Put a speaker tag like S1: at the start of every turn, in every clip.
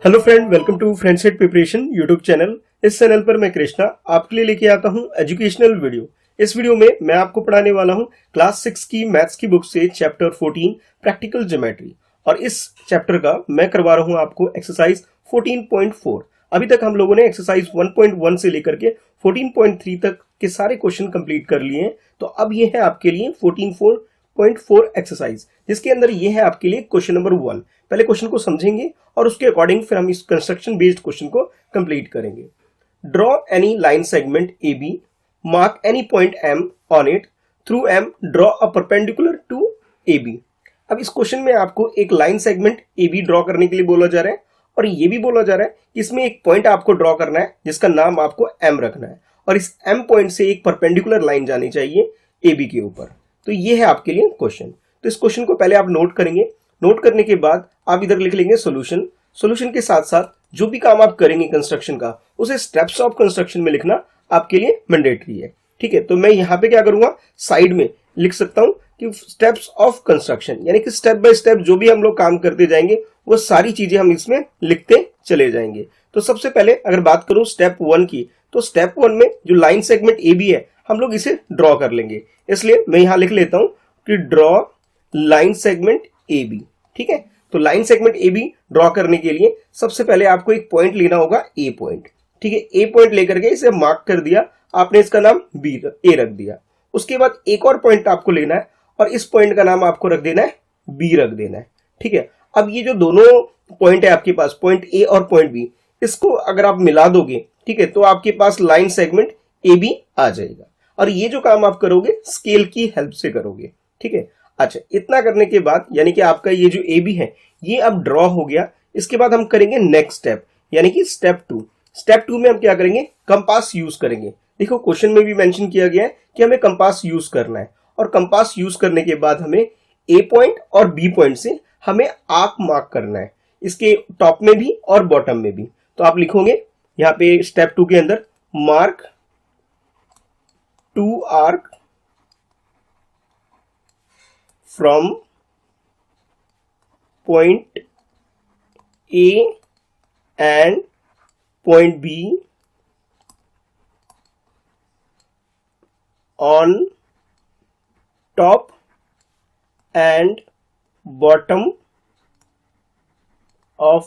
S1: Hello friend, welcome to friendship preparation YouTube channel. इस channel पर मैं कृष्णा आपके लिए लेके आता हूं एजुकेशनल वीडियो। इस वीडियो में मैं आपको पढ़ाने वाला हूं क्लास 6 की मैथ्स की बुक से चैप्टर 14 प्रैक्टिकल ज्योमेट्री। और इस चैप्टर का मैं करवा रहा हूं आपको एक्सरसाइज 14.4। अभी तक हम लोगों ने एक्सरसाइज 1.1 से लेकर के 14.3 तक के सारे क्वेश्चन कंप्लीट कर लिए हैं। तो अब ये है आपके लिए 14.4 एक्सरसाइज, जिसके अंदर ये है आपके लिए क्वेश्चन नंबर 1। पहले क्वेश्चन को समझेंगे और उसके अकॉर्डिंग फिर हम इस कंस्ट्रक्शन बेस्ड क्वेश्चन को कंप्लीट करेंगे। Draw any line segment A B, mark any point M on it, through M draw a perpendicular to A B. अब इस क्वेश्चन में आपको एक line segment A B draw करने के लिए बोला जा रहा है, और ये भी बोला जा रहा है कि इसमें एक पॉइंट आपको ड्रॉ करना है जिसका नाम आपको एम रखना है, और इस एम पॉइंट से एक परपेंडिकुलर लाइन जानी चाहिए ए बी के ऊपर। तो ये है आपके लिए क्वेश्चन। तो इस क्वेश्चन को पहले आप नोट करेंगे। नोट करने के बाद आप इधर लिख लेंगे सॉल्यूशन। सॉल्यूशन के साथ साथ जो भी काम आप करेंगे कंस्ट्रक्शन का, उसे स्टेप्स ऑफ कंस्ट्रक्शन में लिखना आपके लिए मैंडेटरी है। ठीक है, तो मैं यहाँ पे क्या करूंगा, साइड में लिख सकता हूं कि स्टेप्स ऑफ कंस्ट्रक्शन, यानी कि स्टेप बाय स्टेप जो भी हम लोग काम करते जाएंगे वो सारी चीजें हम इसमें लिखते चले जाएंगे। तो सबसे पहले अगर बात करूं स्टेप 1 की, तो स्टेप 1 में जो लाइन सेगमेंट ए बी है हम लोग इसे ड्रॉ कर लेंगे। इसलिए मैं यहां लिख लेता हूं कि draw line segment A B. ठीक है, तो line segment A B draw करने के लिए सबसे पहले आपको एक पॉइंट लेना होगा, ए पॉइंट। ठीक है, ए पॉइंट लेकर के इसे मार्क कर दिया आपने, इसका नाम बी ए रख दिया। उसके बाद एक और पॉइंट आपको लेना है और इस पॉइंट का नाम आपको रख देना है बी रख देना है। ठीक है, अब ये जो दोनों पॉइंट है आपके पास, पॉइंट ए और पॉइंट बी, इसको अगर आप मिला दोगे, ठीक है, तो आपके पास लाइन सेगमेंट ए बी आ जाएगा। और ये जो काम आप करोगे स्केल की हेल्प से करोगे। ठीक है, अच्छा, इतना करने के बाद यानी कि आपका ये जो ए बी है ये अब ड्रॉ हो गया। इसके बाद हम करेंगे नेक्स्ट स्टेप, यानी कि स्टेप 2। स्टेप 2 में हम क्या करेंगे, कंपास यूज करेंगे। देखो क्वेश्चन में भी मेंशन किया गया है कि हमें कंपास यूज करना है, और कंपास यूज करने के बाद हमें ए पॉइंट और बी पॉइंट से हमें आर्क मार्क करना है, इसके टॉप में भी और बॉटम में भी। तो आप लिखोगे यहाँ पे स्टेप 2 के अंदर, mark 2 arc from point A and point B on top and bottom of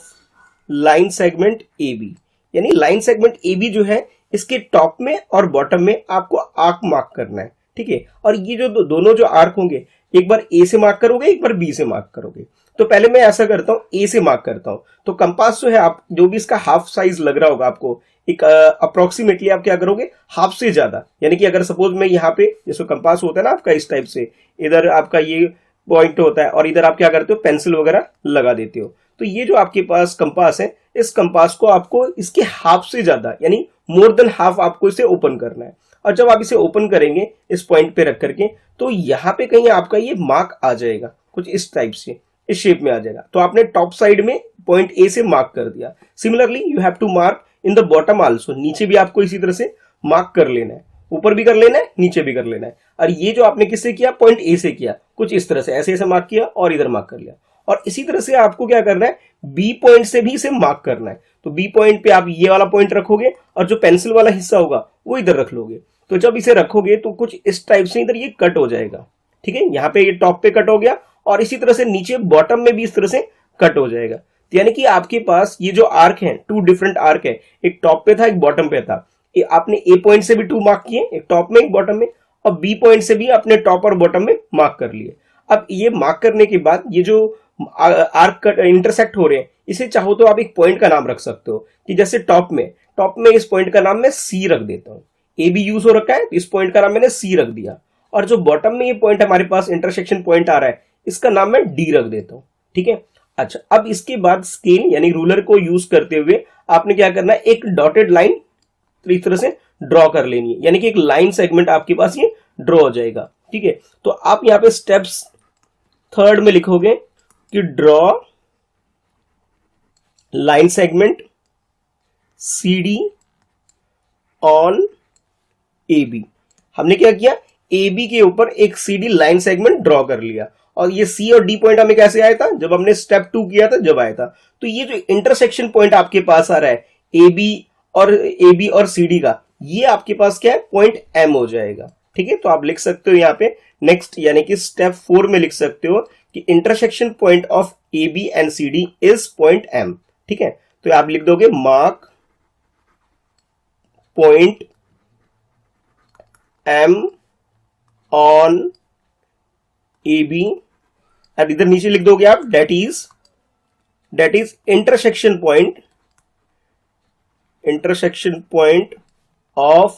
S1: line segment A B. यानी लाइन सेगमेंट ए बी जो है इसके टॉप में और बॉटम में आपको आर्क मार्क करना है। ठीक है, और ये जो दोनों जो आर्क होंगे, एक बार ए से मार्क करोगे, एक बार बी से मार्क करोगे। तो पहले मैं ऐसा करता हूं, ए से मार्क करता हूं। तो कंपास जो है, आप जो भी इसका हाफ साइज लग रहा होगा आपको, एक अप्रोक्सीमेटली आप क्या करोगे, हाफ से ज्यादा। यानी कि अगर सपोज मैं यहाँ पे, जैसे कंपास होता है ना आपका इस टाइप से, इधर आपका ये पॉइंट होता है और इधर आप क्या करते हो, पेंसिल वगैरह लगा देते हो। तो ये जो आपके पास कंपास है, इस कंपास को आपको इसके हाफ से ज्यादा, यानी मोर देन हाफ आपको इसे ओपन करना है। और जब आप इसे ओपन करेंगे इस पॉइंट पे रख करके, तो यहाँ पे कहीं आपका ये मार्क आ जाएगा, कुछ इस टाइप से, इस शेप में आ जाएगा। तो आपने टॉप साइड में पॉइंट ए से मार्क कर दिया। Similarly you have to mark in the bottom also, नीचे भी आपको इसी तरह से मार्क कर लेना है, ऊपर भी कर लेना है, नीचे भी कर लेना है। और ये जो आपने किससे किया, पॉइंट ए से किया, कुछ इस तरह से ऐसे ऐसे मार्क किया और इधर मार्क कर लिया। और इसी तरह से आपको क्या करना है, बी पॉइंट से भी इसे मार्क करना है। तो बी पॉइंट पे आप ये वाला पॉइंट रखोगे और जो पेंसिल वाला हिस्सा होगा वो इधर रख लोगे। तो जब इसे रखोगे तो कुछ इस टाइप से इधर ये कट हो जाएगा। ठीक है, यहाँ पे ये टॉप पे कट हो गया और इसी तरह से नीचे बॉटम में भी इस तरह से कट हो जाएगा। तो यानी कि आपके पास ये जो आर्क है, 2 डिफरेंट आर्क है, एक टॉप पे था, एक बॉटम पे था। आपने ए पॉइंट से भी 2 मार्क किए, एक टॉप में एक बॉटम में, और बी पॉइंट से भी आपने टॉप और बॉटम में मार्क कर लिए। अब ये मार्क करने के बाद ये जो आर्क कट इंटरसेक्ट हो रहे हैं, इसे चाहो तो आप एक पॉइंट का नाम रख सकते हो, कि जैसे टॉप में इस पॉइंट का नाम मैं सी रख देता हूँ। ए भी यूज हो रखा है तो इस पॉइंट का नाम मैंने सी रख दिया। और जो बॉटम में ये पॉइंट हमारे पास इंटरसेक्शन पॉइंट आ रहा है, इसका नाम मैं डी रख देता हूँ। ठीक है, अच्छा, अब इसके बाद स्केल यानी रूलर को यूज करते हुए आपने क्या करना है, एक डॉटेड लाइन इस तरह से ड्रॉ कर लेनी है, यानी कि एक लाइन सेगमेंट आपके पास ये ड्रॉ हो जाएगा। ठीक है, तो आप यहाँ पे स्टेप्स 3 में लिखोगे कि draw line segment C D on A B. हमने क्या किया, ए बी के ऊपर एक C D line segment draw कर लिया और ये सी और डी पॉइंट हमें कैसे आया था, जब हमने स्टेप 2 किया था जब आया था। तो ये जो इंटरसेक्शन पॉइंट आपके पास आ रहा है ए बी और सी डी का, ये आपके पास क्या है, पॉइंट एम हो जाएगा। ठीक है, तो आप लिख सकते हो यहाँ पे नेक्स्ट यानी कि स्टेप 4 में लिख सकते हो कि intersection point of A B and C D is point M. ठीक है, तो आप लिख दोगे mark point M on A B, और इधर नीचे लिख दोगे आप that is intersection point of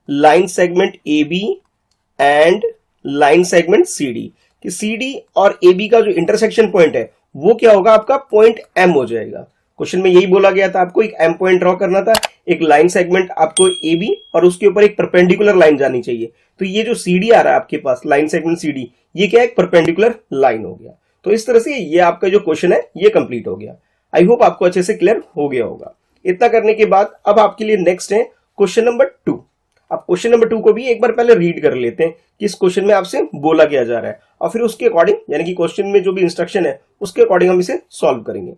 S1: line segment A B and line segment C D, कि सी डी और ए बी का जो इंटरसेक्शन पॉइंट है वो क्या होगा, आपका पॉइंट एम हो जाएगा। क्वेश्चन में यही बोला गया था, आपको एक एम पॉइंट ड्रॉ करना था, एक लाइन सेगमेंट आपको ए बी और उसके ऊपर एक परपेंडिकुलर लाइन जानी चाहिए। तो ये जो सी डी आ रहा है आपके पास, लाइन सेगमेंट सी डी, ये क्या है, एक परपेंडिकुलर लाइन हो गया। तो इस तरह से ये आपका जो क्वेश्चन है ये कंप्लीट हो गया। आई होप आपको अच्छे से क्लियर हो गया होगा। इतना करने के बाद अब आपके लिए नेक्स्ट है क्वेश्चन नंबर 2। आप क्वेश्चन नंबर 2 को भी एक बार पहले रीड कर लेते हैं कि इस क्वेश्चन में आपसे बोला क्या जा रहा है, और फिर उसके अकॉर्डिंग यानी कि क्वेश्चन में जो भी इंस्ट्रक्शन है उसके अकॉर्डिंग हम इसे सॉल्व करेंगे।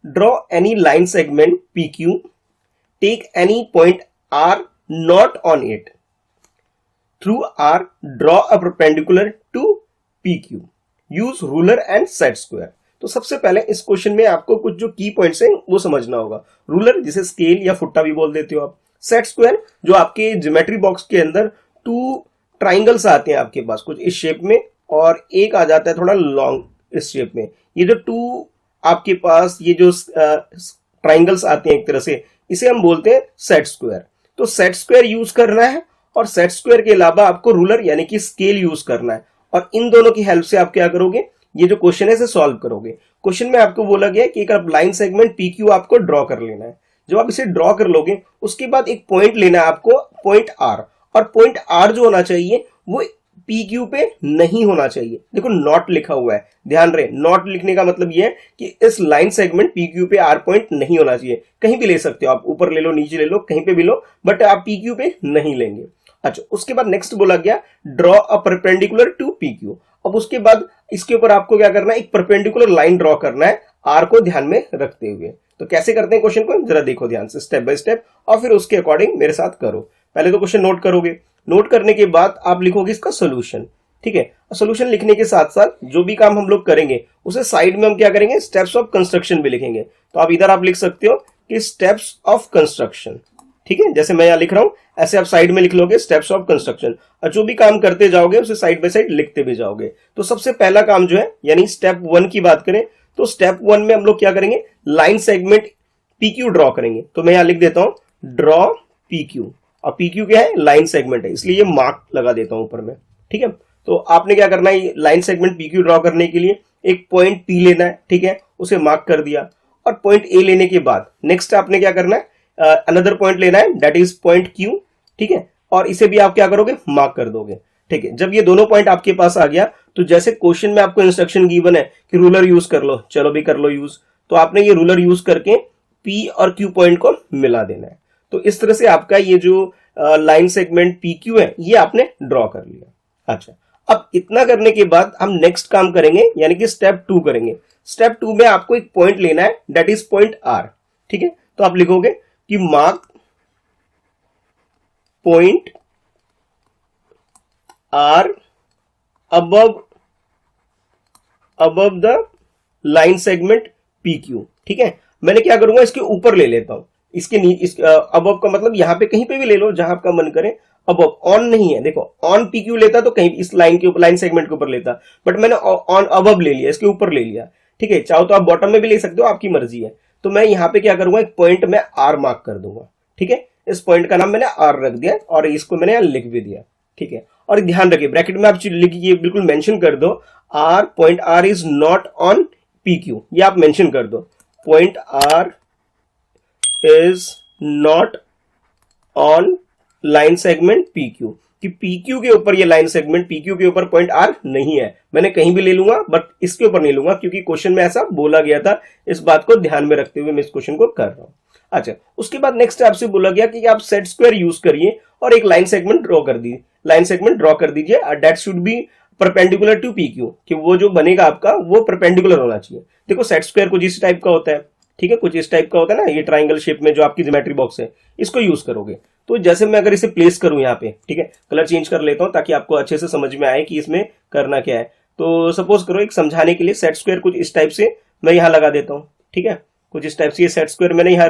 S1: Draw any line segment P Q, take any point R not on it, through R draw a perpendicular to P Q, use ruler and set square. तो सबसे पहले इस क्वेश्चन में आपको कुछ जो की पॉइंट्स हैं वो समझना होगा। रूलर जिसे स्केल या फुट्टा भी बोल देते हो आप, सेट स्क्वायर जो आपके ज्योमेट्री बॉक्स के अंदर 2 ट्राइंगल्स आते हैं आपके पास कुछ इस शेप में, और एक आ जाता है थोड़ा लॉन्ग इस शेप में। ये जो 2 आपके पास ये जो ट्राइंगल्स आते हैं एक तरह से, इसे हम बोलते हैं सेट स्क्वायर। तो सेट स्क्वायर यूज करना है, और सेट स्क्वायर के अलावा आपको रूलर यानी कि स्केल यूज करना है, और इन दोनों की हेल्प से आप क्या करोगे, ये जो क्वेश्चन है इसे सॉल्व करोगे। क्वेश्चन में आपको बोला गया है कि एक लाइन सेगमेंट पी क्यू आपको ड्रॉ कर लेना है। जब आप इसे ड्रॉ कर लोगे उसके बाद एक पॉइंट लेना है आपको, पॉइंट आर, और पॉइंट आर जो होना चाहिए वो पी क्यू पे नहीं होना चाहिए। देखो नॉट लिखा हुआ है, ध्यान रहे, नॉट लिखने का मतलब ये है कि इस लाइन सेगमेंट पी क्यू पे आर पॉइंट नहीं होना चाहिए। कहीं भी ले सकते हो आप, ऊपर ले लो, नीचे ले लो, कहीं पे भी लो, बट आप पी क्यू पे नहीं लेंगे। अच्छा, उसके बाद नेक्स्ट बोला गया draw a perpendicular to P Q. अब उसके बाद इसके ऊपर आपको क्या करना है, एक परपेंडिकुलर लाइन ड्रॉ करना है आर को ध्यान में रखते हुए। तो कैसे करते हैं क्वेश्चन को जरा देखो ध्यान से, स्टेप बाय स्टेप, और फिर उसके अकॉर्डिंग मेरे साथ करो। पहले तो क्वेश्चन नोट करोगे, नोट करने के बाद आप लिखोगे इसका सोल्यूशन। ठीक है, सोल्यूशन लिखने के साथ साथ जो भी काम हम लोग करेंगे उसे साइड में हम क्या करेंगे, स्टेप्स ऑफ कंस्ट्रक्शन भी लिखेंगे। तो आप इधर आप लिख सकते हो कि स्टेप्स ऑफ कंस्ट्रक्शन। ठीक है, जैसे मैं यहां लिख रहा हूं ऐसे आप साइड में लिख लोगे स्टेप्स ऑफ कंस्ट्रक्शन, और जो भी काम करते जाओगे उसे साइड बाय साइड लिखते भी जाओगे। तो सबसे पहला काम जो है यानी स्टेप 1 की बात करें तो स्टेप 1 में हम लोग क्या करेंगे, line segment P Q draw करेंगे। तो मैं यहां लिख देता हूं ड्रॉ पी क्यू, और पी क्यू क्या है, लाइन सेगमेंट है, इसलिए ये मार्क लगा देता हूं ऊपर में। ठीक है, तो आपने क्या करना है, line segment P Q draw करने के लिए एक पॉइंट पी लेना है। ठीक है, उसे मार्क कर दिया, और पॉइंट ए लेने के बाद नेक्स्ट आपने क्या करना है, अनदर पॉइंट लेना है दैट इज पॉइंट क्यू। ठीक है, और इसे भी आप क्या करोगे, मार्क कर दोगे। ठीक है, जब ये दोनों पॉइंट आपके पास आ गया तो जैसे क्वेश्चन में आपको इंस्ट्रक्शन गिवन है कि रूलर यूज कर लो, चलो भी कर लो यूज, तो आपने ये रूलर यूज करके पी और क्यू पॉइंट को मिला देना है। तो इस तरह से आपका ये जो लाइन सेगमेंट पी क्यू है ये आपने ड्रॉ कर लिया। अच्छा, अब इतना करने के बाद हम नेक्स्ट काम करेंगे यानी कि स्टेप 2 करेंगे। स्टेप 2 में आपको एक पॉइंट लेना है दैट इज पॉइंट आर। ठीक है, तो आप लिखोगे कि mark point R above the line segment P Q. ठीक है, मैंने क्या करूंगा, इसके ऊपर ले लेता हूं, इसके नीचे, अबव का मतलब यहां पे कहीं पे भी ले लो जहां आपका मन करे। अबव ऑन नहीं है, देखो ऑन पी क्यू लेता तो कहीं इस लाइन के ऊपर, लाइन सेगमेंट के ऊपर लेता, बट मैंने ऑन अबव ले लिया, इसके ऊपर ले लिया। ठीक है, चाहो तो आप बॉटम में भी ले सकते हो, आपकी मर्जी है। तो मैं यहाँ पे क्या करूंगा, एक पॉइंट में आर मार्क कर दूंगा। ठीक है, इस पॉइंट का नाम मैंने आर रख दिया, और इसको मैंने लिख भी दिया। ठीक है, और ध्यान रखिए ब्रैकेट में आप लिखिए, बिल्कुल मेंशन कर दो R, point R is not on P Q, ये आप मेंशन कर दो, point R is not on line segment P Q, कि पी क्यू के ऊपर ये लाइन सेगमेंट पी क्यू के ऊपर पॉइंट आर नहीं है। मैंने कहीं भी ले लूंगा बट इसके ऊपर नहीं लूंगा, क्योंकि क्वेश्चन में ऐसा बोला गया था। इस बात को ध्यान में रखते हुए मैं इस क्वेश्चन को कर रहा हूं। अच्छा, उसके बाद नेक्स्ट आपसे बोला गया कि आप सेट स्क्वायर यूज करिए और एक लाइन सेगमेंट ड्रॉ कर दीजिए, लाइन सेगमेंट ड्रॉ कर दीजिए, that should be perpendicular to P Q, कि वो जो बनेगा आपका वो परपेंडिकुलर होना चाहिए। देखो सेट स्क्वायर कुछ इस टाइप का होता है, ठीक है, कुछ इस टाइप का होता है ना, ये ट्राइंगल शेप में जो आपकी ज्योमेट्री बॉक्स है, इसको यूज करोगे। तो जैसे मैं अगर इसे प्लेस करूं यहाँ पे, ठीक है, कलर चेंज कर लेता हूं ताकि आपको अच्छे से समझ में आए कि इसमें करना क्या है। तो सपोज करो एक समझाने के लिए सेट स्क्वायर कुछ इस टाइप से मैं यहाँ लगा देता हूँ, ठीक है, कुछ इस टाइप से ये सेट स्क्वायर मैंने यहाँ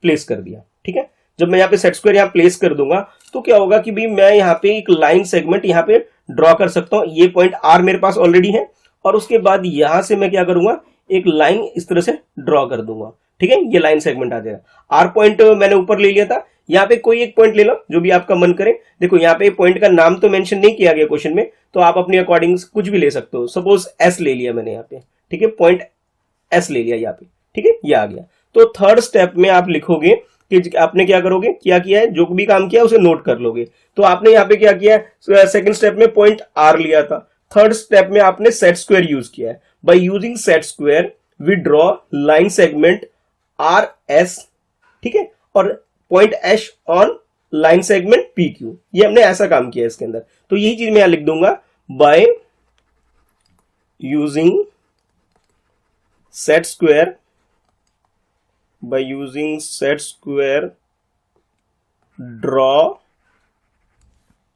S1: प्लेस कर दिया, ठीक है। जब मैं यहाँ पे सेट स्क्वायर यहाँ प्लेस कर दूंगा तो क्या होगा कि भाई मैं यहाँ पे एक लाइन सेगमेंट यहाँ पे ड्रॉ कर सकता हूँ। ये पॉइंट आर मेरे पास ऑलरेडी है, और उसके बाद यहां से मैं क्या करूंगा, एक लाइन इस तरह से ड्रॉ कर दूंगा, ठीक है, ये लाइन सेगमेंट आ जाएगा। आर पॉइंट मैंने ऊपर ले लिया था, यहाँ पे कोई एक पॉइंट ले लो जो भी आपका मन करे। देखो यहाँ पे पॉइंट का नाम तो मेंशन नहीं किया गया क्वेश्चन में, तो आप अपने अकॉर्डिंग कुछ भी ले सकते हो। सपोज एस ले लिया मैंने यहाँ पे, ठीक है, पॉइंट एस ले लिया यहाँ पे, ठीक है, ये आ गया। तो थर्ड स्टेप में आप लिखोगे कि आपने क्या करोगे, क्या किया है, जो भी काम किया उसे नोट कर लोगे। तो आपने यहाँ पे क्या किया है, सेकंड स्टेप में पॉइंट आर लिया था, थर्ड स्टेप में आपने सेट स्क्वायर यूज किया है। By using set square we draw line segment R S, ठीक है, और point H on line segment P Q. ये हमने ऐसा काम किया है इसके अंदर। तो यही चीज मैं यहां लिख दूंगा, bye using set square, by using set square draw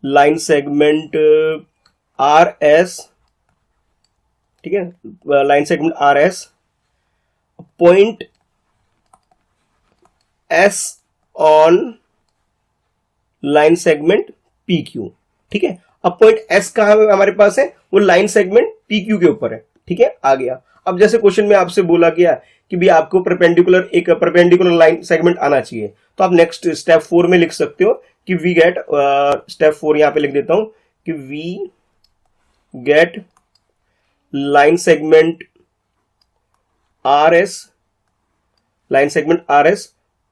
S1: line segment RS, ठीक है, line segment RS, point S on line segment PQ, ठीक है। अब पॉइंट S कहां हमारे पास है, वो लाइन सेगमेंट PQ के ऊपर है, ठीक है, आ गया। अब जैसे क्वेश्चन में आपसे बोला गया कि भी आपको एक परपेंडिकुलर लाइन सेगमेंट आना चाहिए, तो आप नेक्स्ट स्टेप 4 में लिख सकते हो कि वी गेट, स्टेप 4 यहां पे लिख देता हूं कि we get line segment RS, line segment RS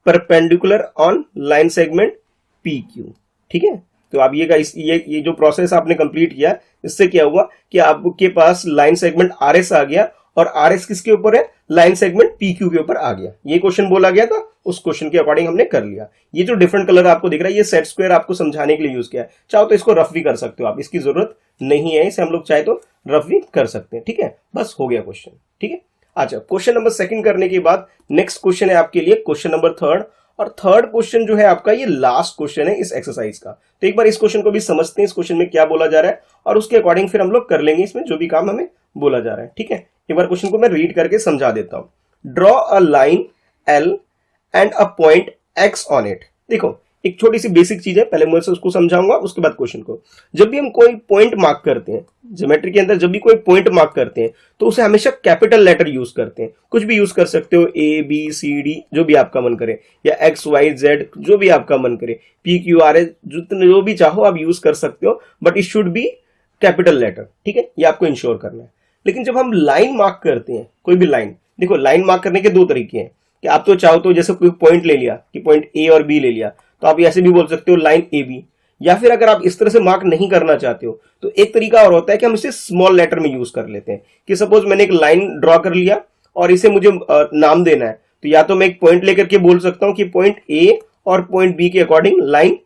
S1: perpendicular on line segment PQ, ठीक है। तो आप ये जो प्रोसेस आपने कंप्लीट किया, इससे क्या हुआ कि आपके पास लाइन सेगमेंट RS आ गया, और RS किसके ऊपर है, लाइन सेगमेंट PQ के ऊपर आ गया। ये क्वेश्चन बोला गया था, उस क्वेश्चन के अकॉर्डिंग हमने कर लिया। ये जो डिफरेंट कलर आपको दिख रहा है, ये सेट स्क्वायर आपको समझाने के लिए यूज किया है। चाहो तो इसको रफ भी कर सकते हो आप, इसकी जरूरत नहीं है, इसे हम लोग चाहे तो रफ भी कर सकते हैं, ठीक है। बस हो गया क्वेश्चन, ठीक है। अच्छा, क्वेश्चन नंबर 2 करने के बाद नेक्स्ट क्वेश्चन है आपके लिए क्वेश्चन नंबर 3, और थर्ड क्वेश्चन जो है आपका ये लास्ट क्वेश्चन है इस एक्सरसाइज का। तो एक बार इस क्वेश्चन को भी समझते हैं, इस क्वेश्चन में क्या बोला जा रहा है, और उसके अकॉर्डिंग फिर हम लोग कर लेंगे इसमें जो भी काम हमें बोला जा रहा है, ठीक है। एक बार क्वेश्चन को मैं रीड करके समझा देता हूं। Draw a line L and a point x on it. देखो एक छोटी सी बेसिक चीज है, पहले मैं उसको समझाऊंगा, उसके बाद क्वेश्चन को। जब भी हम कोई पॉइंट मार्क करते हैं ज्योमेट्री के अंदर, जब भी कोई पॉइंट मार्क करते हैं तो उसे हमेशा कैपिटल लेटर यूज करते हैं। कुछ भी यूज कर सकते हो, ए बी सी डी जो भी आपका मन करे, या एक्स वाई जेड जो भी आपका मन करे, पी क्यू आर एस जो भी चाहो आप यूज कर सकते हो, but it should be capital letter, ठीक है, ये आपको इंश्योर करना है। लेकिन जब हम लाइन मार्क करते हैं, कोई भी लाइन, देखो लाइन मार्क करने के 2 तरीके हैं कि आप तो चाहो तो जैसे कोई पॉइंट ले लिया कि पॉइंट ए और बी ले लिया, तो आप ऐसे भी बोल सकते हो लाइन ए बी, या फिर अगर आप इस तरह से मार्क नहीं करना चाहते हो तो एक तरीका और होता है कि हम इसे स्मॉल लेटर में यूज कर लेते हैं। कि सपोज मैंने एक लाइन ड्रॉ कर लिया और इसे मुझे नाम देना है, तो या तो मैं एक पॉइंट लेकर के बोल सकता हूं कि पॉइंट ए और पॉइंट बी के अकॉर्डिंग लाइन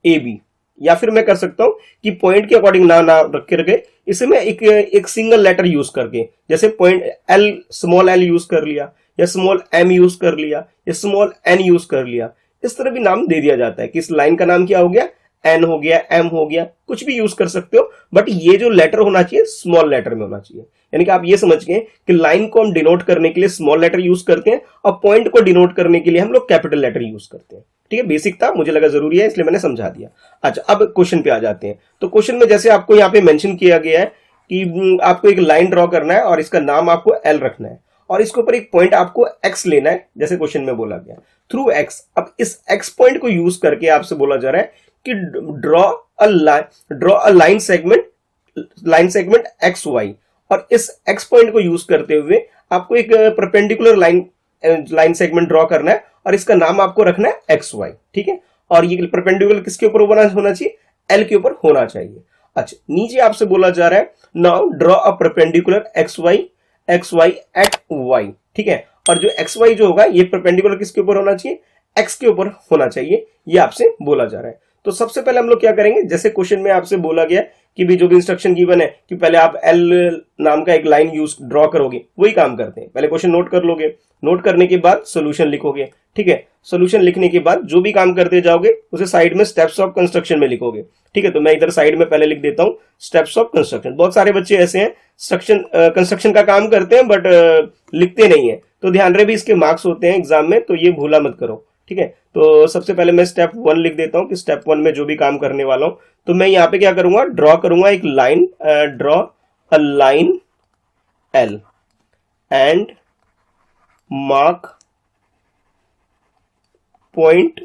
S1: ए बी, या फिर मैं कर सकता हूं कि पॉइंट के अकॉर्डिंग नाम रख के इसे मैं एक सिंगल लेटर यूज करके, जैसे point L small L use कर लिया, या स्मॉल एम यूज कर लिया, या स्मॉल एन यूज कर लिया, इस तरह भी नाम दे दिया जाता है कि इस लाइन का नाम क्या हो गया, एन हो गया, एम हो गया, कुछ भी यूज कर सकते हो, बट ये जो लेटर होना चाहिए स्मॉल लेटर में होना चाहिए। यानी कि आप ये समझ गए कि लाइन को हम डिनोट करने के लिए स्मॉल लेटर यूज करते हैं, और पॉइंट को डिनोट करने के लिए हम लोग कैपिटल लेटर यूज करते हैं, ठीक है। बेसिक था, मुझे लगा जरूरी है इसलिए मैंने समझा दिया। अच्छा, अब क्वेश्चन पे आ जाते हैं। तो क्वेश्चन में जैसे आपको यहाँ पे मेंशन किया गया है कि आपको एक लाइन ड्रॉ करना है और इसका नाम आपको एल रखना है, और इसके ऊपर एक पॉइंट आपको एक्स लेना है, जैसे क्वेश्चन में बोला गया थ्रू एक्स। अब इस एक्स पॉइंट को यूज करके आपसे बोला जा रहा है कि draw a line segment X Y, और इस एक्स पॉइंट को यूज करते हुए आपको एक परपेंडिकुलर लाइन सेगमेंट ड्रॉ करना है, और इसका नाम आपको रखना है एक्स वाई, ठीक है। और ये परपेंडिकुलर किसके ऊपर होना चाहिए, एल के ऊपर होना चाहिए। अच्छा, नीचे आपसे बोला जा रहा है now draw a perpendicular X Y at Y, ठीक है। और जो एक्स वाई जो होगा ये परपेंडिकुलर किसके ऊपर होना चाहिए, एक्स के ऊपर होना चाहिए, ये आपसे बोला जा रहा है। तो सबसे पहले हम लोग क्या करेंगे, जैसे क्वेश्चन में आपसे बोला गया कि भी जो भी इंस्ट्रक्शन गिवन है कि पहले आप एल नाम का एक लाइन यूज ड्रॉ करोगे, वही काम करते हैं। पहले क्वेश्चन नोट कर लोगे, नोट करने के बाद सोल्यूशन लिखोगे, ठीक है। सोल्यूशन लिखने के बाद जो भी काम करते जाओगे उसे साइड में स्टेप्स ऑफ कंस्ट्रक्शन में लिखोगे, ठीक है। तो मैं इधर साइड में पहले लिख देता हूं स्टेप्स ऑफ कंस्ट्रक्शन। बहुत सारे बच्चे ऐसे हैं कंस्ट्रक्शन का काम करते हैं बट लिखते नहीं है, तो ध्यान रहे भी इसके मार्क्स होते हैं एग्जाम में, तो ये भूला मत करो, ठीक है। तो सबसे पहले मैं स्टेप 1 लिख देता हूं कि स्टेप 1 में जो भी काम करने वाला हूं, तो मैं यहाँ पे क्या करूंगा, ड्रॉ करूंगा एक line, draw a line L and mark point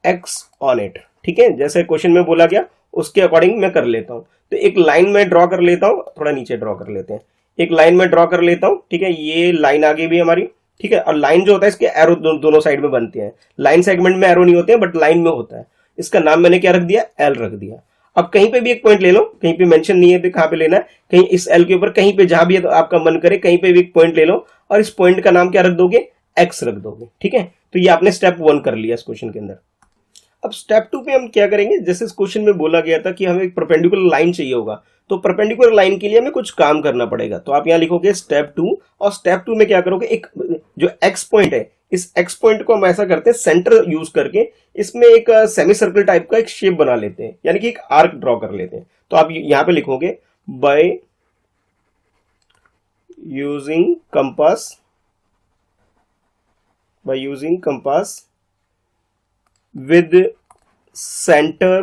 S1: x on it, ठीक है। जैसे क्वेश्चन में बोला गया उसके अकॉर्डिंग मैं कर लेता हूं। तो एक लाइन में ड्रॉ कर लेता हूं, थोड़ा नीचे ड्रॉ कर लेते हैं, एक लाइन में ड्रॉ कर लेता हूं, ठीक है। ये लाइन आगे भी हमारी, ठीक है। और लाइन जो होता है इसके एरो दोनों साइड में बनते हैं। लाइन सेगमेंट में एरो नहीं होते हैं बट लाइन में होता है। इसका नाम मैंने क्या रख दिया, एल रख दिया। अब कहीं पे भी एक पॉइंट ले लो, कहीं पे मेंशन नहीं है तो कहां पे लेना है, कहीं इस एल के ऊपर कहीं पे जहां भी आपका मन करे कहीं पे भी एक पॉइंट ले लो और इस पॉइंट का नाम क्या रख दोगे, एक्स रख दोगे, ठीक है। तो ये आपने स्टेप 1 कर लिया इस क्वेश्चन के अंदर। अब स्टेप 2 पे हम क्या करेंगे, जैसे इस क्वेश्चन में बोला गया था कि हमें एक परपेंडिकुलर लाइन चाहिए होगा, तो परपेंडिकुलर लाइन के लिए हमें कुछ काम करना पड़ेगा। तो आप यहां लिखोगे स्टेप 2 और स्टेप 2 में क्या करोगे, एक जो एक्स पॉइंट है, इस एक्स पॉइंट को हम ऐसा करते हैं सेंटर यूज करके इसमें एक सेमी सर्कल टाइप का एक शेप बना लेते हैं, यानी कि एक आर्क ड्रॉ कर लेते हैं। तो आप यहां पे लिखोगे by using compass with center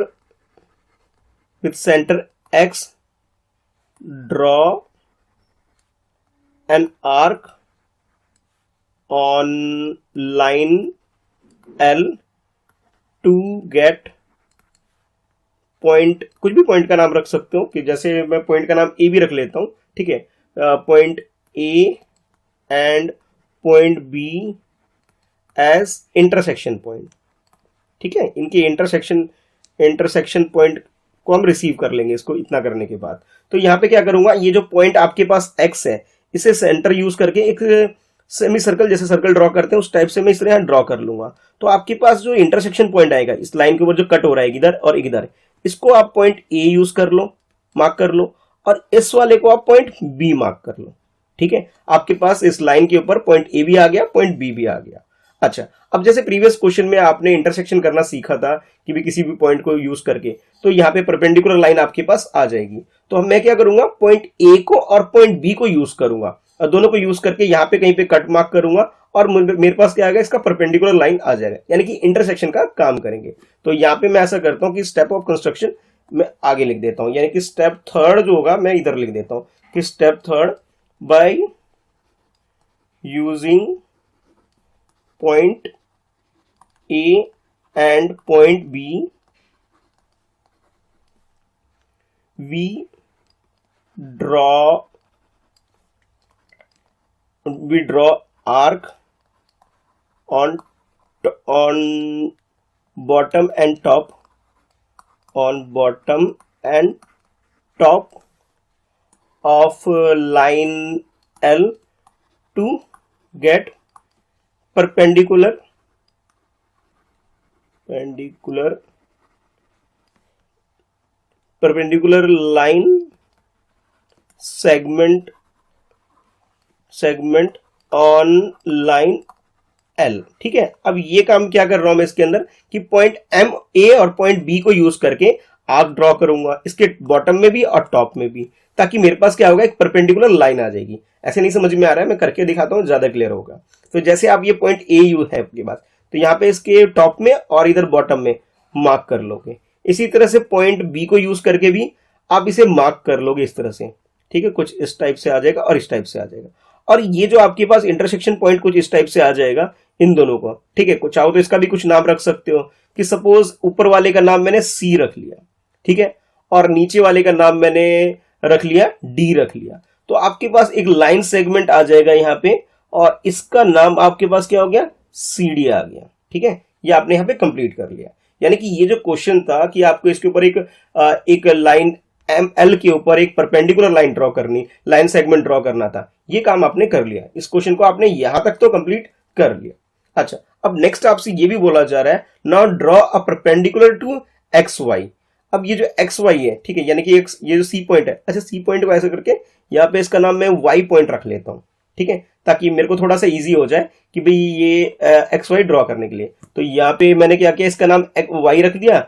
S1: x, draw an arc on line L to get point, कुछ भी पॉइंट का नाम रख सकते हो, कि जैसे मैं पॉइंट का नाम ए भी रख लेता हूं, ठीक है। Point A and point B as intersection point, ठीक है। इनके इंटरसेक्शन पॉइंट को हम रिसीव कर लेंगे इसको इतना करने के बाद। तो यहां पे क्या करूंगा, ये जो पॉइंट आपके पास x है इसे सेंटर यूज करके एक सेमी सर्कल, जैसे सर्कल ड्रॉ करते हैं उस टाइप से मैं इस तरह यहां ड्रॉ कर लूंगा। तो आपके पास जो इंटरसेक्शन पॉइंट आएगा इस लाइन के ऊपर जो कट हो रहा है इधर और इधर, इसको आप पॉइंट ए यूज कर लो, मार्क कर लो, और इस वाले को आप पॉइंट बी मार्क कर लो, ठीक है। आपके पास इस लाइन के ऊपर पॉइंट ए भी आ गया, पॉइंट बी भी आ गया। अच्छा, अब जैसे प्रीवियस क्वेश्चन में आपने इंटरसेक्शन करना सीखा था कि भी किसी भी पॉइंट को यूज करके, तो यहाँ पे परपेंडिकुलर लाइन आपके पास आ जाएगी। तो अब मैं क्या करूंगा, पॉइंट ए को और पॉइंट बी को यूज करूंगा और दोनों को यूज करके यहाँ पे कहीं पे कट मार्क करूंगा और मेरे पास क्या आएगा, इसका परपेंडिकुलर लाइन आ जाएगा, यानी कि इंटरसेक्शन का काम करेंगे। तो यहाँ पे मैं ऐसा करता हूँ कि स्टेप ऑफ कंस्ट्रक्शन मैं आगे लिख देता हूँ, यानी कि स्टेप 3 जो होगा मैं इधर लिख देता हूँ कि step 3 by using point A and point B, we draw arc on bottom and top, of line L to get perpendicular line segment on line L, ठीक है। अब ये काम क्या कर रहा हूं मैं इसके अंदर कि पॉइंट एम ए और पॉइंट बी को यूज करके आर्क ड्रॉ करूंगा इसके बॉटम में भी और टॉप में भी, ताकि मेरे पास क्या होगा, एक परपेंडिकुलर लाइन आ जाएगी। ऐसे नहीं समझ में आ रहा है, मैं करके दिखाता हूं, ज्यादा क्लियर होगा। तो जैसे आप ये पॉइंट ए यू है आपके पास, तो यहाँ पे इसके टॉप में और इधर बॉटम में मार्क कर लोगे। इसी तरह से पॉइंट बी को यूज करके भी आप इसे मार्क कर लोगे इस तरह से, ठीक है। कुछ इस टाइप से आ जाएगा और इस टाइप से आ जाएगा, और ये जो आपके पास इंटरसेक्शन पॉइंट कुछ इस टाइप से आ जाएगा इन दोनों को, ठीक है। चाहो तो इसका भी कुछ नाम रख सकते हो कि सपोज ऊपर वाले का नाम मैंने सी रख लिया, ठीक है, और नीचे वाले का नाम मैंने रख लिया डी रख लिया। तो आपके पास एक लाइन सेगमेंट आ जाएगा यहाँ पे, और इसका नाम आपके पास क्या हो गया, सी डी आ गया, ठीक है। ये आपने यहाँ पे कंप्लीट कर लिया। यानी कि ये जो क्वेश्चन था कि आपको इसके ऊपर एक लाइन एम एल के ऊपर एक परपेंडिकुलर लाइन ड्रॉ करनी, लाइन सेगमेंट ड्रॉ करना था, ये काम आपने कर लिया। इस क्वेश्चन को आपने यहां तक तो कंप्लीट कर लिया। अच्छा, अब नेक्स्ट आपसे ये भी बोला जा रहा है, now draw a perpendicular to X Y. अब ये जो एक्स वाई है, ठीक है, यानी कि ये जो सी पॉइंट है, अच्छा सी पॉइंट को ऐसे करके यहाँ पे इसका नाम मैं वाई पॉइंट रख लेता हूँ, ठीक है, ताकि मेरे को थोड़ा सा इजी हो जाए कि भाई ये एक्स वाई ड्रॉ करने के लिए। तो यहाँ पे मैंने क्या किया, इसका नाम वाई रख दिया,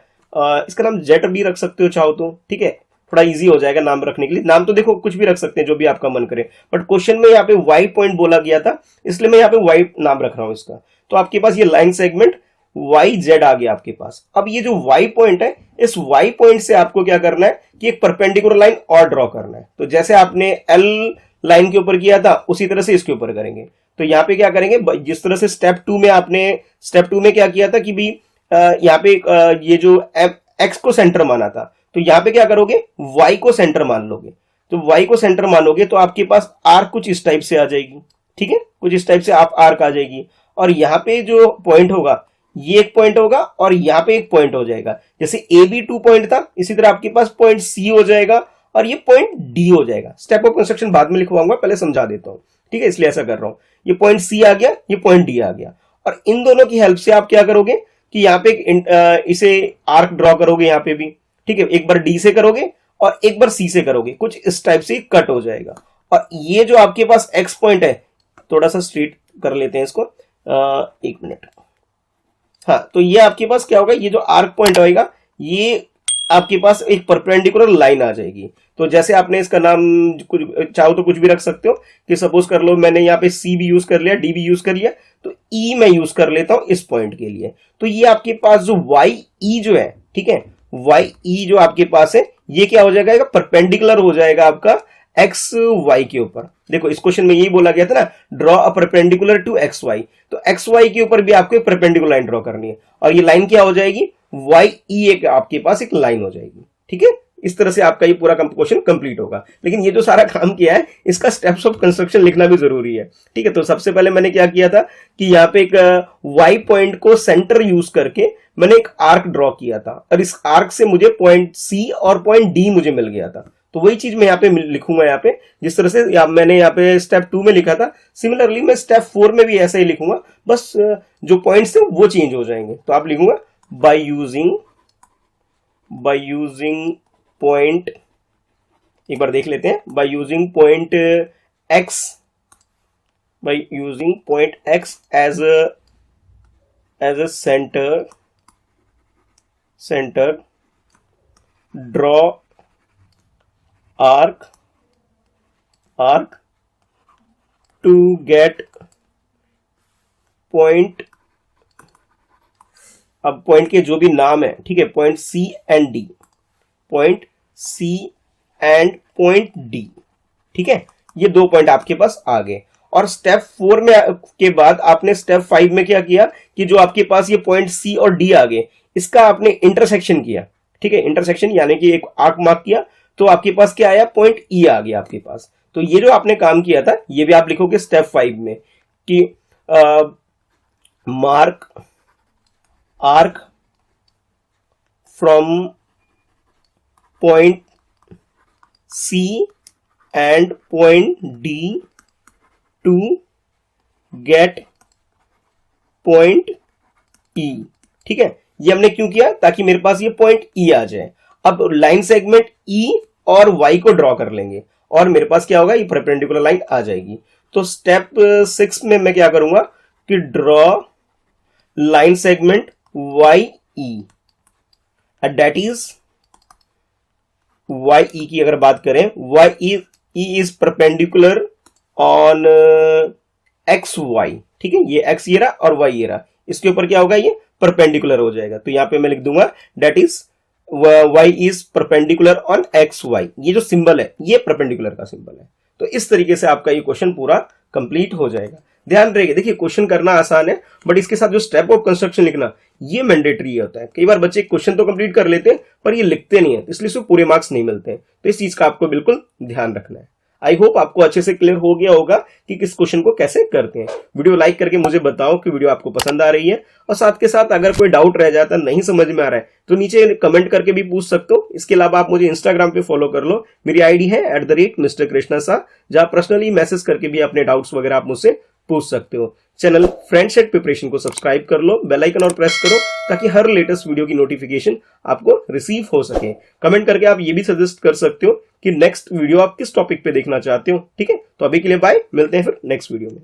S1: इसका नाम जेड भी रख सकते हो चाहो तो, ठीक है, थोड़ा इजी हो जाएगा नाम रखने के लिए। नाम तो देखो कुछ भी रख सकते हैं जो भी आपका मन करे, बट क्वेश्चन में यहाँ पे वाई पॉइंट बोला गया था, इसलिए मैं यहाँ पे वाई नाम रख रहा हूँ इसका। तो आपके पास ये लाइन सेगमेंट वाई जेड आ गया आपके पास। अब ये जो वाई पॉइंट है, इस वाई पॉइंट से आपको क्या करना है कि एक परपेंडिकुलर लाइन और ड्रॉ करना है। तो जैसे आपने एल लाइन के ऊपर किया था उसी तरह से इसके ऊपर करेंगे। तो यहाँ पे क्या करेंगे, जिस तरह से स्टेप 2 में आपने स्टेप 2 में क्या किया था कि भी यहाँ पे ये जो एक्स को सेंटर माना था, तो यहाँ पे क्या करोगे, वाई को सेंटर मान लोगे। तो वाई को सेंटर मानोगे तो आपके पास आर्क कुछ इस टाइप से आ जाएगी, ठीक है, कुछ इस टाइप से आप आर्क आ जाएगी। और यहाँ पे जो पॉइंट होगा, ये एक पॉइंट होगा और यहाँ पे एक पॉइंट हो जाएगा। जैसे ए बी 2 पॉइंट था, इसी तरह आपके पास पॉइंट सी हो जाएगा और ये पॉइंट डी हो जाएगा। स्टेप ऑफ कंस्ट्रक्शन बाद में लिखवाऊंगा, पहले समझा देता हूं, ठीक है, इसलिए ऐसा कर रहा हूं। ये पॉइंट सी आ गया, ये पॉइंट डी आ गया, और इन दोनों की हेल्प से आप क्या करोगे कि यहाँ पे इसे आर्क ड्रॉ करोगे यहाँ पे भी, ठीक है, एक बार डी से करोगे और एक बार सी से करोगे, कुछ इस टाइप से कट हो जाएगा। और ये जो आपके पास एक्स पॉइंट है, थोड़ा सा स्ट्रेट कर लेते हैं इसको, एक मिनट, हाँ, तो ये आपके पास क्या होगा, ये जो आर्क पॉइंट होगा ये आपके पास एक परपेंडिकुलर लाइन आ जाएगी। तो जैसे आपने इसका नाम कुछ चाहो तो कुछ भी रख सकते हो, कि सपोज कर लो मैंने यहाँ पे सी भी यूज कर लिया, डी भी यूज कर लिया, तो ई मैं यूज कर लेता हूं इस पॉइंट के लिए। तो ये आपके पास जो वाई ई जो है, ठीक है, वाई ई जो आपके पास है, ये क्या हो जाएगा, परपेंडिकुलर हो जाएगा आपका एक्स वाई के ऊपर। देखो इस क्वेश्चन में यही बोला गया था ना, draw a perpendicular to X Y. तो एक्स वाई के ऊपर भी आपको एक परपेंडिकुलर लाइन ड्रॉ करनी है, और ये लाइन क्या हो जाएगी, वाई ई, एक आपके पास एक लाइन हो जाएगी, ठीक है। इस तरह से आपका ये पूरा क्वेश्चन कंप्लीट होगा। लेकिन ये जो सारा काम किया है, इसका स्टेप्स ऑफ कंस्ट्रक्शन लिखना भी जरूरी है, ठीक है। तो सबसे पहले मैंने क्या किया था कि यहाँ पे एक वाई पॉइंट को सेंटर यूज करके मैंने एक आर्क ड्रॉ किया था, और इस आर्क से मुझे पॉइंट सी और पॉइंट डी मुझे मिल गया था। तो वही चीज मैं यहाँ पे लिखूंगा, यहाँ पे जिस तरह से मैंने यहाँ पे स्टेप 2 में लिखा था, सिमिलरली मैं स्टेप 4 में भी ऐसा ही लिखूंगा, बस जो पॉइंट्स थे वो चेंज हो जाएंगे। तो आप लिखूंगा बाय यूजिंग पॉइंट, एक बार देख लेते हैं, by using point X as a centre draw arc to get point, अब पॉइंट के जो भी नाम है, ठीक है, point C and D, point C and point D, ठीक है, ये दो पॉइंट आपके पास आ गए। और स्टेप 4 में के बाद आपने स्टेप 5 में क्या किया कि जो आपके पास ये पॉइंट सी और डी आ गए, इसका आपने इंटरसेक्शन किया, ठीक है, इंटरसेक्शन यानी कि एक आर्क मार्क किया, तो आपके पास क्या आया, पॉइंट ई आ गया आपके पास। तो ये जो आपने काम किया था ये भी आप लिखोगे स्टेप 5 में कि mark arc from point C and point D to get point E, ठीक है। ये हमने क्यों किया, ताकि मेरे पास ये पॉइंट ई आ जाए। अब लाइन सेगमेंट ई और वाई को ड्रॉ कर लेंगे और मेरे पास क्या होगा, ये परपेंडिकुलर लाइन आ जाएगी। तो स्टेप 6 में मैं क्या करूंगा कि draw line segment Y E, that is Y E की अगर बात करें, Y E is perpendicular on X Y, ठीक है, ये एक्स ये रहा और वाई ये रहा, इसके ऊपर क्या होगा, ये परपेंडिकुलर हो जाएगा। तो यहां पे मैं लिख दूंगा that is y is perpendicular on X Y, ये जो सिंबल है ये परपेंडिकुलर का सिंबल है। तो इस तरीके से आपका ये क्वेश्चन पूरा कंप्लीट हो जाएगा। ध्यान रखिए, देखिए क्वेश्चन करना आसान है, बट इसके साथ जो स्टेप ऑफ कंस्ट्रक्शन लिखना ये मैंडेटरी होता है। कई बार बच्चे क्वेश्चन तो कंप्लीट कर लेते हैं पर ये लिखते नहीं है, इसलिए उसको पूरे मार्क्स नहीं मिलते हैं। तो इस चीज का आपको बिल्कुल ध्यान रखना है। आई होप आपको अच्छे से क्लियर हो गया होगा कि किस क्वेश्चन को कैसे करते हैं। वीडियो लाइक करके मुझे बताओ कि वीडियो आपको पसंद आ रही है, और साथ के साथ अगर कोई डाउट रह जाता, नहीं समझ में आ रहा है, तो नीचे कमेंट करके भी पूछ सकते हो। इसके अलावा आप मुझे इंस्टाग्राम पे फॉलो कर लो, मेरी आईडी है @Mr. Krishna Shah, जहां पर्सनली मैसेज करके भी अपने डाउट्स वगैरह आप मुझसे पूछ सकते हो। चैनल फ्रेंडशिप प्रिपरेशन को सब्सक्राइब कर लो, बेल आइकन और प्रेस करो ताकि हर लेटेस्ट वीडियो की नोटिफिकेशन आपको रिसीव हो सके। कमेंट करके आप ये भी सजेस्ट कर सकते हो कि नेक्स्ट वीडियो आप किस टॉपिक पे देखना चाहते हो। ठीक है, तो अभी के लिए बाय, मिलते हैं फिर नेक्स्ट वीडियो में।